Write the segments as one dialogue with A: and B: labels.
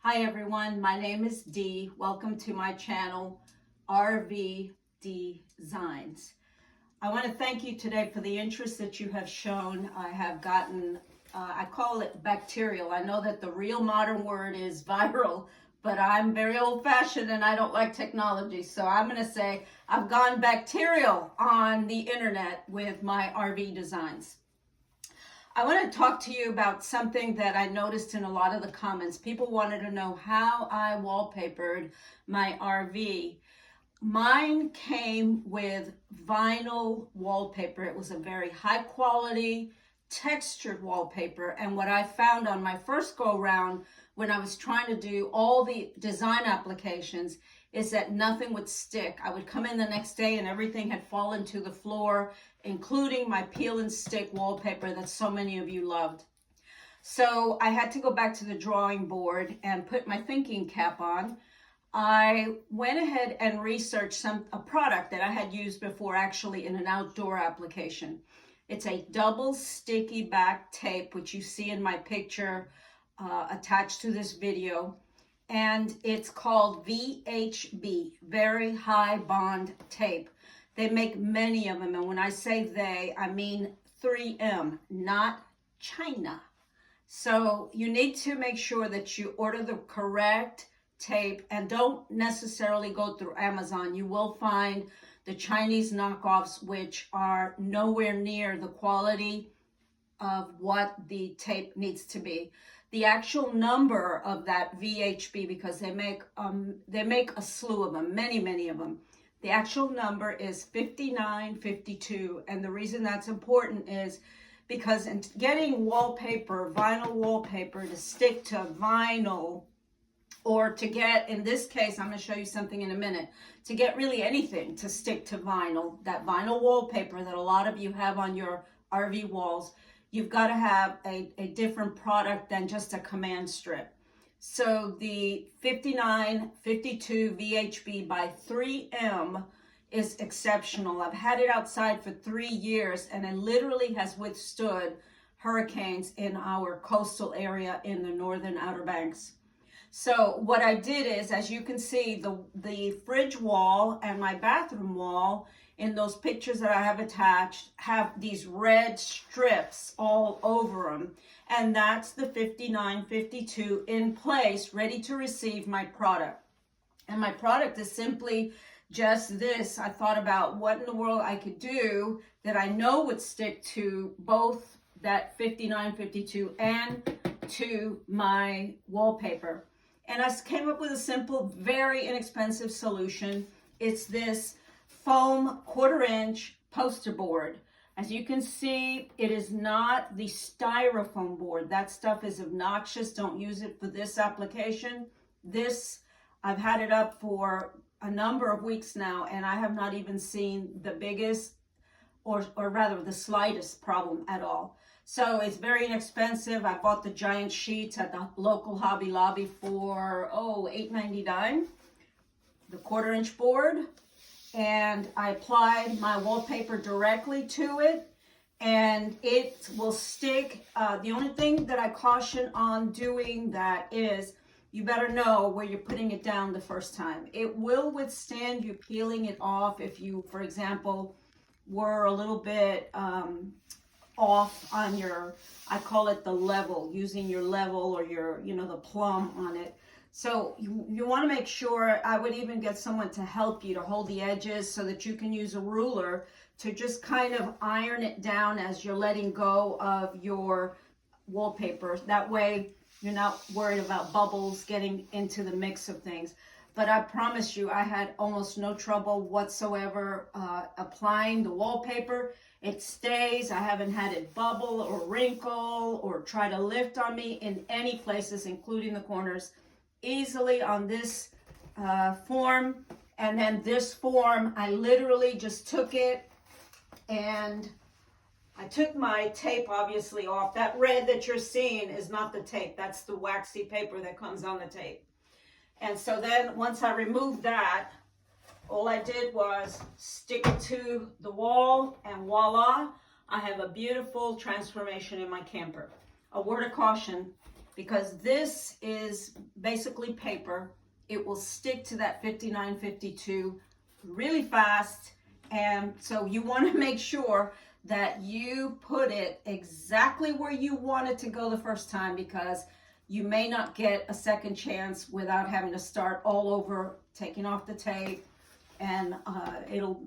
A: Hi everyone, my name is Dee. Welcome to my channel, RV Designs. I want to thank you today for the interest that you have shown. I have gotten, I call it bacterial. I know that the real modern word is viral, but I'm very old-fashioned and I don't like technology. So I'm going to say I've gone bacterial on the internet with my RV designs. I want to talk to you about something that I noticed in a lot of the comments. People wanted to know how I wallpapered my RV. Mine came with vinyl wallpaper. It was a very high quality textured wallpaper. And what I found on my first go round when I was trying to do all the design applications is that nothing would stick. I would come in the next day and everything had fallen to the floor, including my peel and stick wallpaper that so many of you loved. So I had to go back to the drawing board and put my thinking cap on. I went ahead and researched a product that I had used before, actually in an outdoor application. It's a double sticky back tape, which you see in my picture attached to this video. And it's called VHB, Very High Bond Tape. They make many of them, and when I say they, I mean 3M, not China. So you need to make sure that you order the correct tape and don't necessarily go through Amazon. You will find the Chinese knockoffs, which are nowhere near the quality of what the tape needs to be. The actual number of that VHB, because they make a slew of them, many of them. The actual number is 5952, and the reason that's important is because in getting wallpaper, vinyl wallpaper to stick to vinyl, or to get, in this case, I'm going to show you something in a minute, to get really anything to stick to vinyl, that vinyl wallpaper that a lot of you have on your RV walls, you've got to have a different product than just a command strip. So the 5952 VHB by 3M is exceptional. I've had it outside for 3 years and it literally has withstood hurricanes in our coastal area in the northern Outer Banks. So what I did is, as you can see, the fridge wall and my bathroom wall in those pictures that I have attached have these red strips all over them. And that's the 5952 in place, ready to receive my product. And my product is simply just this. I thought about what in the world I could do that I know would stick to both that 5952 and to my wallpaper. And I came up with a simple, very inexpensive solution. It's this foam 1/4 inch poster board. As you can see, it is not the styrofoam board. That stuff is obnoxious. Don't use it for this application. This, I've had it up for a number of weeks now, and I have not even seen the biggest, or rather the slightest problem at all. So it's very inexpensive. I bought the giant sheets at the local Hobby Lobby for, $8.99, the 1/4 inch board. And I applied my wallpaper directly to it and it will stick. The only thing that I caution on doing that is you better know where you're putting it down the first time. It will withstand you peeling it off if you, for example, were a little bit off on your, I call it the level, using your level or your, the plumb on it. So you want to make sure, I would even get someone to help you to hold the edges so that you can use a ruler to just kind of iron it down as you're letting go of your wallpaper. That way you're not worried about bubbles getting into the mix of things. But I promise you, I had almost no trouble whatsoever applying the wallpaper. It stays. I haven't had it bubble or wrinkle or try to lift on me in any places, including the corners. Easily on this form. And then this form, I literally just took it and I took my tape obviously off. That red that you're seeing is not the tape. That's the waxy paper that comes on the tape. And so then once I removed that, all I did was stick it to the wall and voila, I have a beautiful transformation in my camper. A word of caution, because this is basically paper. It will stick to that 5952 really fast. And so you want to make sure that you put it exactly where you want it to go the first time, because you may not get a second chance without having to start all over, taking off the tape, and it'll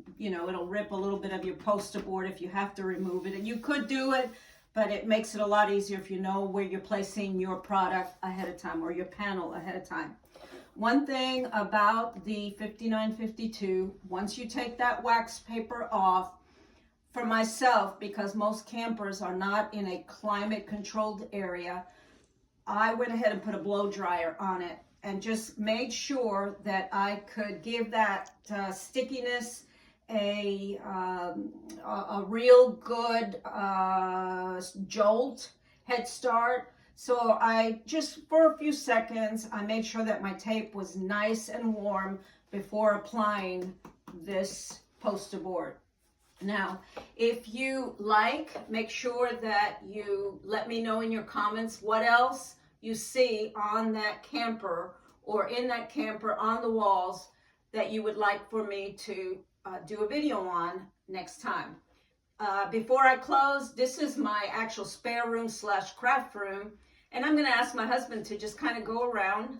A: rip a little bit of your poster board if you have to remove it. And you could do it, but it makes it a lot easier if you know where you're placing your product ahead of time, or your panel ahead of time. One thing about the 5952, once you take that wax paper off, for myself, because most campers are not in a climate controlled area, I went ahead and put a blow dryer on it and just made sure that I could give that stickiness a real good jolt, head start. So I just, for a few seconds, I made sure that my tape was nice and warm before applying this poster board. Now, if you like, make sure that you let me know in your comments what else you see on that camper, or in that camper on the walls, that you would like for me to do a video on next time. Before I close, this is my actual spare room / craft room, and I'm going to ask my husband to just kind of go around.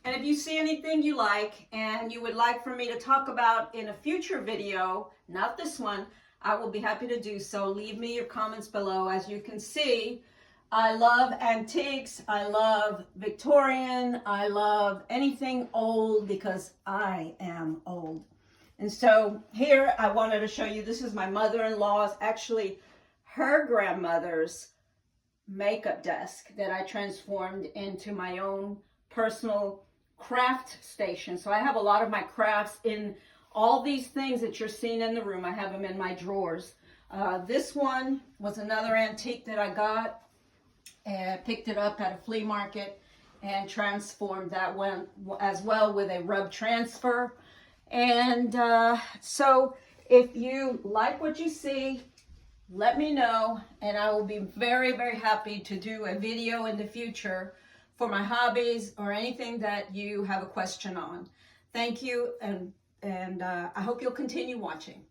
A: And if you see anything you like and you would like for me to talk about in a future video, not this one, I will be happy to do so. Leave me your comments below. As you can see, I love antiques, I love Victorian, I love anything old, because I am old. And so here I wanted to show you, this is my mother-in-law's, actually her grandmother's makeup desk that I transformed into my own personal craft station. So I have a lot of my crafts in all these things that you're seeing in the room. I have them in my drawers. This one was another antique that I got, and picked it up at a flea market and transformed that one as well with a rub transfer. And so if you like what you see, let me know, and I will be very, very happy to do a video in the future for my hobbies or anything that you have a question on. Thank you, and I hope you'll continue watching.